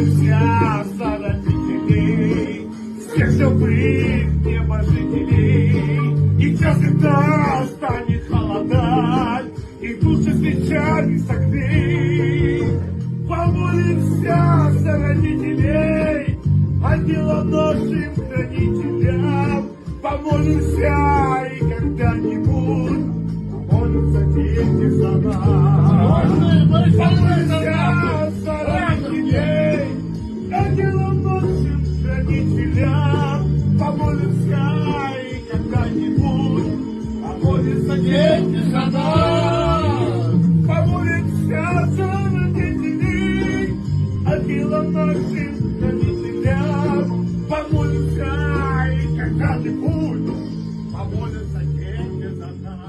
Помолимся за родителей, всех живых небожителей. И час, когда станет холодать, и души свечами согрей. Помолимся за родителей, ангелам нашим хранителям. Помолимся и когда-нибудь помолимся дети за нас. Помолимся за родителей, ангелам нашим хранителям. Помолимся и когда-нибудь помолимся дети за нас. Помолимся за родителей, ангелам нашим хранителям. Помолимся и когда-нибудь помолимся дети за нас.